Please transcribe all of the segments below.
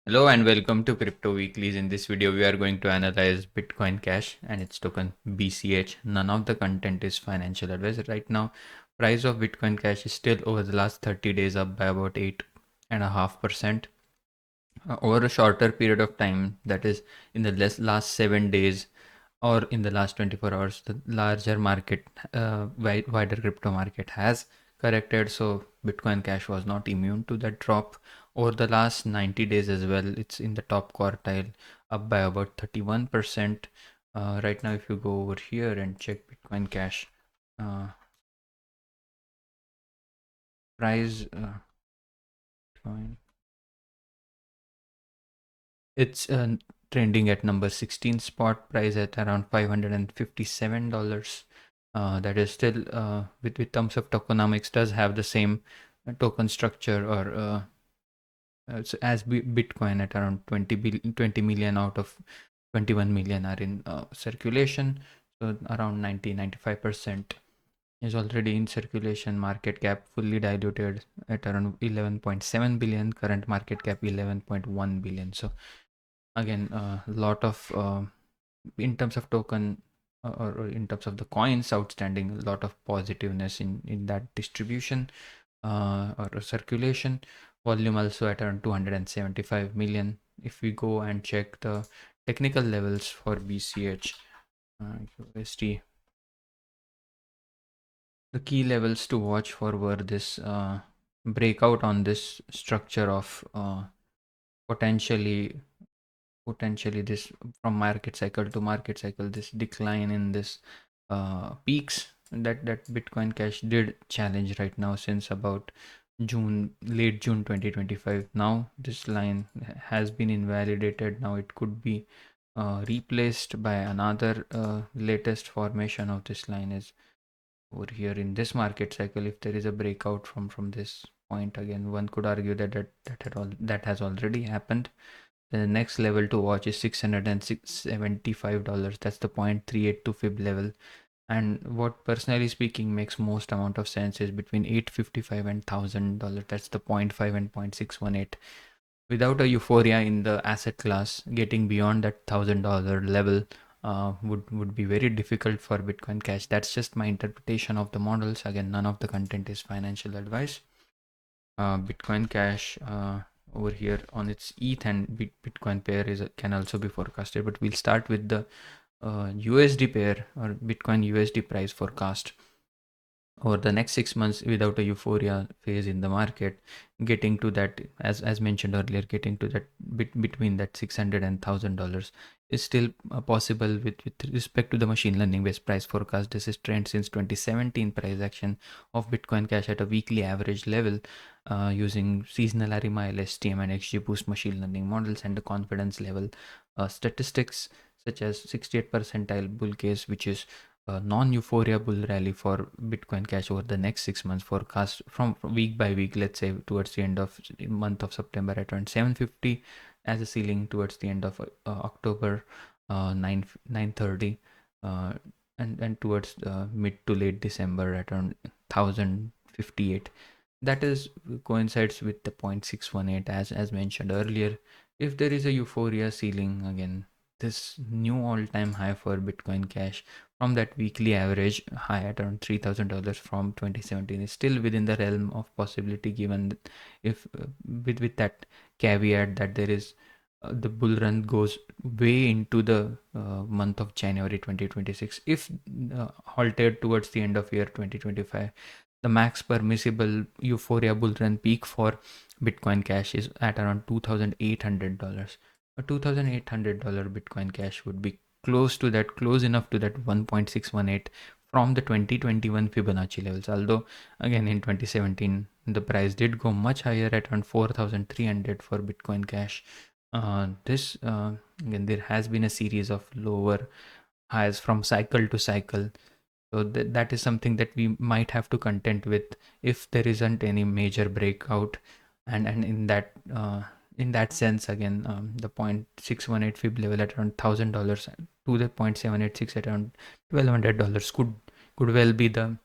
Hello and welcome to Crypto Weeklies. In this video, we are going to analyze Bitcoin Cash and its token BCH. None of the content is financial advice. Right now, price of Bitcoin Cash is still over the last 30 days up by about 8.5%. Over a shorter period of time, that is in the last 7 days or in the last 24 hours, the larger market, wider crypto market has corrected. So Bitcoin Cash was not immune to that drop. Over the last 90 days as well, it's in the top quartile, up by about 31%. Right now, if you go over here and check Bitcoin Cash uh, price, Bitcoin, it's trending at number 16, spot price at around $557. That is still with terms of tokenomics does have the same token structure or as Bitcoin at around 20 million out of 21 million are in circulation. So around 95% is already in circulation. Market cap fully diluted at around 11.7 billion. Current market cap 11.1 billion. So again, a lot of in terms of token or in terms of the coins outstanding, a lot of positiveness in that distribution or circulation. Volume also at around 275 million. If we go and check the technical levels for BCH USD, the key levels to watch for were this breakout on this structure of potentially this from market cycle to market cycle, this decline in this peaks that Bitcoin Cash did challenge right now since about late June 2025. Now this line has been invalidated. Now it could be replaced by another latest formation of this line is over here in this market cycle. If there is a breakout from this point, again one could argue that has already happened. The next level to watch is $675. That's the 0.382 fib level. And what personally speaking makes most amount of sense is between $855 and $1,000. That's the 0.5 and 0.618. Without a euphoria in the asset class, getting beyond that $1,000 level would be very difficult for Bitcoin Cash. That's just my interpretation of the models. Again, none of the content is financial advice. Bitcoin Cash over here on its ETH and Bitcoin pair can also be forecasted, but we'll start with the USD pair or Bitcoin USD price forecast over the next 6 months without a euphoria phase in the market, getting to that, as mentioned earlier, getting to that between that $600 and $1,000 is still possible with respect to the machine learning based price forecast. This is trend since 2017 price action of Bitcoin Cash at a weekly average level using seasonal RMI, STM and XGBoost machine learning models and the confidence level statistics such as 68th percentile bull case, which is a non-euphoria bull rally for Bitcoin Cash over the next 6 months forecast from week by week. Let's say towards the end of month of September at around 750 as a ceiling, towards the end of October 930 and towards mid to late December at around 1058. That is coincides with the 0.618 as mentioned earlier. If there is a euphoria ceiling, again this new all-time high for Bitcoin Cash from that weekly average high at around $3,000 from 2017 is still within the realm of possibility, given if with that caveat that there is the bull run goes way into the month of January 2026. If halted towards the end of year 2025, the max permissible euphoria bull run peak for Bitcoin Cash is at around $2,800. A $2,800 Bitcoin Cash would be close enough to that 1.618 from the 2021 Fibonacci levels. Although again in 2017 the price did go much higher at around 4,300 for Bitcoin Cash. This again there has been a series of lower highs from cycle to cycle. So that is something that we might have to contend with if there isn't any major breakout, and in that sense again the 0.618 fib level at around $1,000 to the 0.786 at around $1,200 could well be the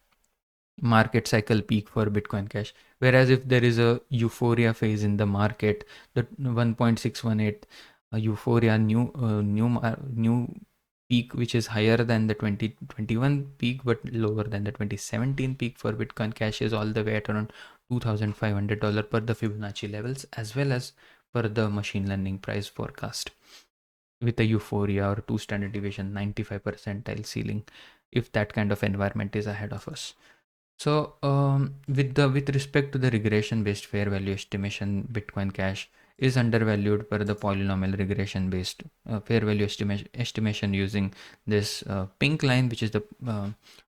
market cycle peak for Bitcoin Cash. Whereas if there is a euphoria phase in the market, the 1.618 euphoria new peak, which is higher than the 2021 peak but lower than the 2017 peak for Bitcoin Cash, is all the way at around $2,500 per the Fibonacci levels, as well as per the machine learning price forecast, with a euphoria or 2 standard deviation 95 percentile ceiling, if that kind of environment is ahead of us. So with respect to the regression based fair value estimation, Bitcoin Cash is undervalued per the polynomial regression based fair value estimation using this pink line, which is the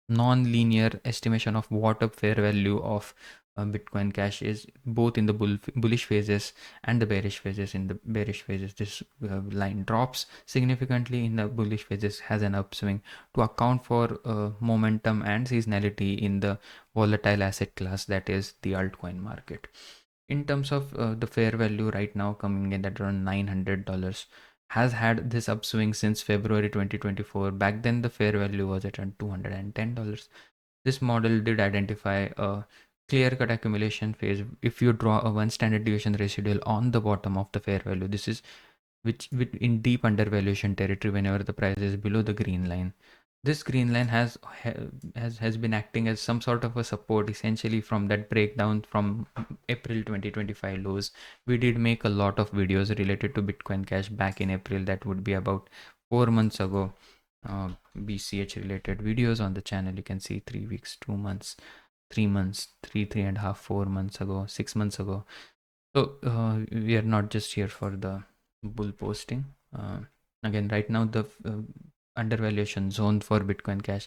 non-linear estimation of what a fair value of Bitcoin Cash is, both in the bullish phases and the bearish phases. In the bearish phases, this line drops significantly. In the bullish phases, has an upswing to account for momentum and seasonality in the volatile asset class, that is the altcoin market. In terms of the fair value right now coming in at around $900, has had this upswing since February 2024. Back then the fair value was at around $210. This model did identify a clear-cut accumulation phase. If you draw a 1 standard deviation residual on the bottom of the fair value, this is which in deep undervaluation territory whenever the price is below the green line. This green line has been acting as some sort of a support, essentially from that breakdown from April 2025 lows. We did make a lot of videos related to Bitcoin Cash back in April. That would be about 4 months ago. BCH related videos on the channel. You can see 3 weeks, 2 months, 3 months, 3.5, 4 months ago, 6 months ago. So we are not just here for the bull posting. Again, right now the undervaluation zone for Bitcoin Cash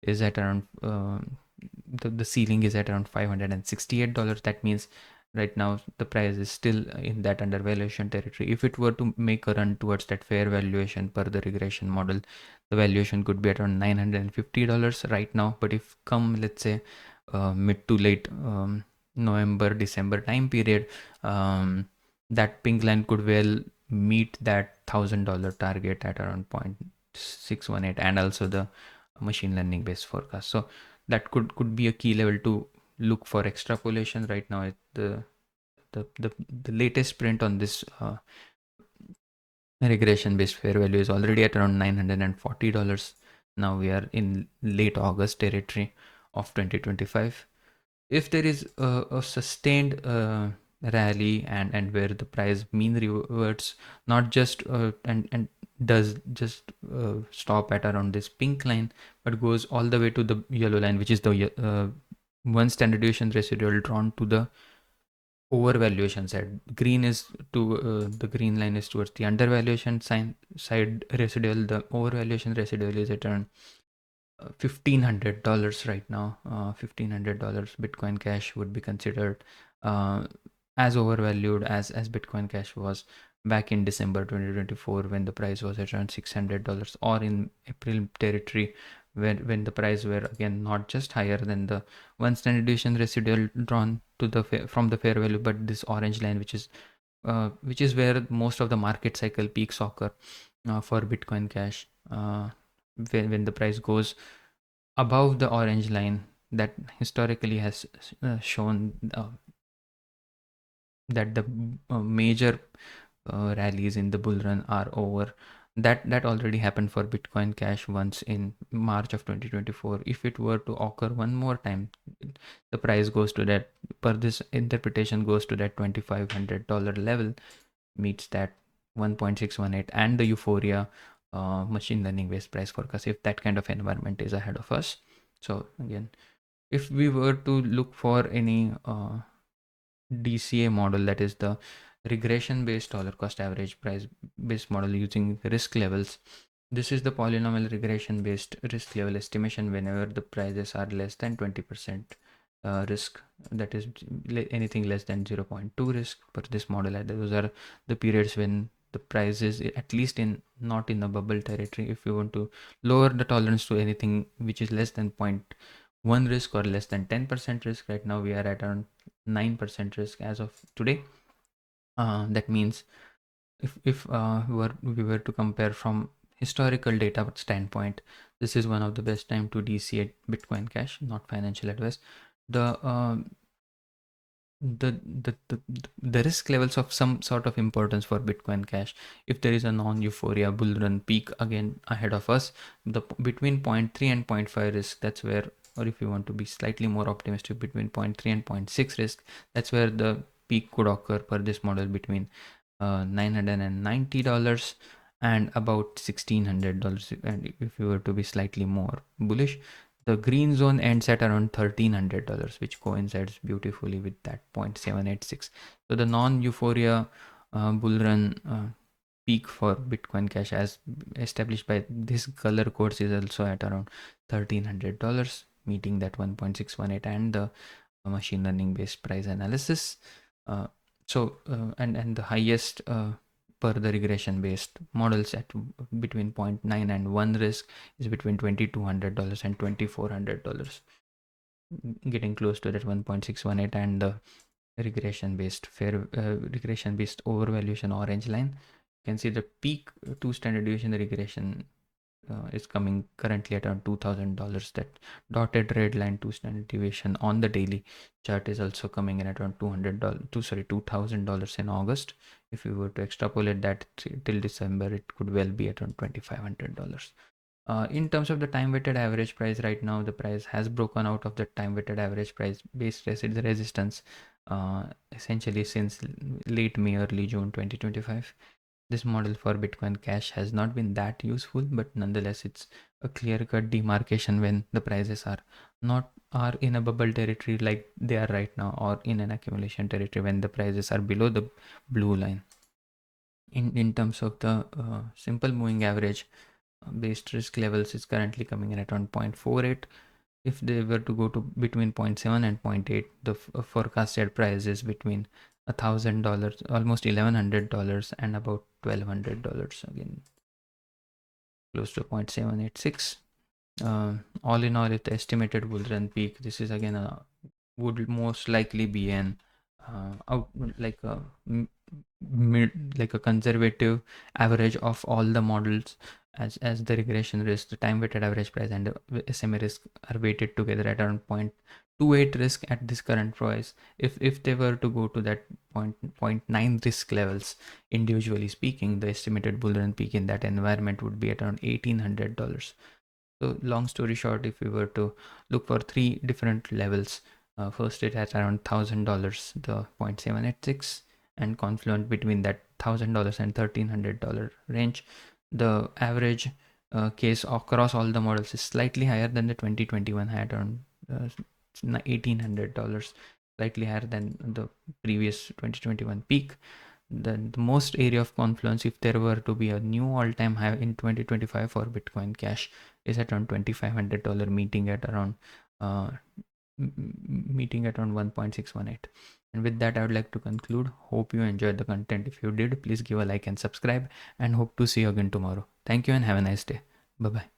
is at around the ceiling is at around $568. That means right now the price is still in that undervaluation territory. If it were to make a run towards that fair valuation per the regression model, the valuation could be at around $950 right now. But if come, let's say, mid to late November, December time period, that pink line could well meet that $1,000 target at around 0.618, and also the machine learning based forecast. So that could be a key level to look for extrapolation. Right now the latest print on this regression based fair value is already at around $940. Now we are in late August territory of 2025. If there is a sustained rally and where the price mean reverts, not just and does just stop at around this pink line, but goes all the way to the yellow line, which is the 1 standard deviation residual drawn to the overvaluation side. Green is to the green line is towards the undervaluation side residual. The overvaluation residual is at around $1,500 right now. $1,500 Bitcoin Cash would be considered as overvalued as Bitcoin Cash was back in December 2024 when the price was at around $600, or in April territory when the price were again not just higher than the 1 standard deviation residual drawn to the from the fair value, but this orange line, which is where most of the market cycle peaks occur for Bitcoin Cash. When the price goes above the orange line, that historically has shown that the major rallies in the bull run are over. That already happened for Bitcoin Cash once in March of 2024. If it were to occur one more time, the price goes to that, per this interpretation, goes to that $2,500 level, meets that 1.618 and the euphoria machine learning based price forecast, if that kind of environment is ahead of us. So again, if we were to look for any DCA model, that is the regression based dollar cost average price based model using risk levels, this is the polynomial regression based risk level estimation whenever the prices are less than 20% risk, that is anything less than 0.2 risk for this model. Those are the periods when the price is at least not in the bubble territory. If you want to lower the tolerance to anything which is less than 0.1 risk or less than 10% risk, right now we are at around 9% risk as of today. That means if we were to compare from historical data standpoint, this is one of the best time to DCA Bitcoin Cash, not financial advice. the the risk levels of some sort of importance for Bitcoin Cash. If there is a non-euphoria bull run peak again ahead of us, the between 0.3 and 0.5 risk, that's where, or if you want to be slightly more optimistic, between 0.3 and 0.6 risk, that's where the peak could occur per this model, between $990 and about $1,600. And if you were to be slightly more bullish, the green zone ends at around $1,300, which coincides beautifully with that 0.786. So the non-euphoria bull run peak for Bitcoin Cash, as established by this color codes, is also at around $1,300, meeting that 1.618 and the machine learning based price analysis. And the highest per the regression based models at between 0.9 and 1 risk is between $2,200 and $2,400, getting close to that 1.618. And the regression based overvaluation orange line, you can see the peak 2 standard deviation regression is coming currently at around $2,000. That dotted red line 2 standard deviation on the daily chart is also coming in at around $2,000 in August. If you were to extrapolate that till December, it could well be at around $2,500. In terms of the time weighted average price, right now the price has broken out of the time weighted average price based resistance essentially since late May, early June 2025. This model for Bitcoin Cash has not been that useful, but nonetheless it's a clear-cut demarcation when the prices are in a bubble territory like they are right now, or in an accumulation territory when the prices are below the blue line. In terms of the simple moving average based risk levels, is currently coming in at around 0.48. If they were to go to between 0.7 and 0.8, the forecasted price is between $1,000, almost $1,100, and about $1,200, again close to 0.786. All in all, if the estimated bull run peak, this is again would most likely be an like a conservative average of all the models, as the regression risk, the time weighted average price, and the SMA risk are weighted together at around 0.28 risk at this current price. If they were to go to that 0.9 risk levels, individually speaking, the estimated bull run peak in that environment would be at around $1,800. So long story short, if we were to look for 3 different levels, first it has around $1,000, the 0.786, and Confluence between that $1,000 and $1,300 range. The average case across all the models is slightly higher than the 2021 had around $1,800, slightly higher than the previous 2021 peak. The most area of confluence, if there were to be a new all-time high in 2025 for Bitcoin Cash, is at around $2,500, meeting at around 1.618. And with that, I would like to conclude. Hope you enjoyed the content. If you did, please give a like and subscribe, and hope to see you again tomorrow. Thank you and have a nice day. Bye bye.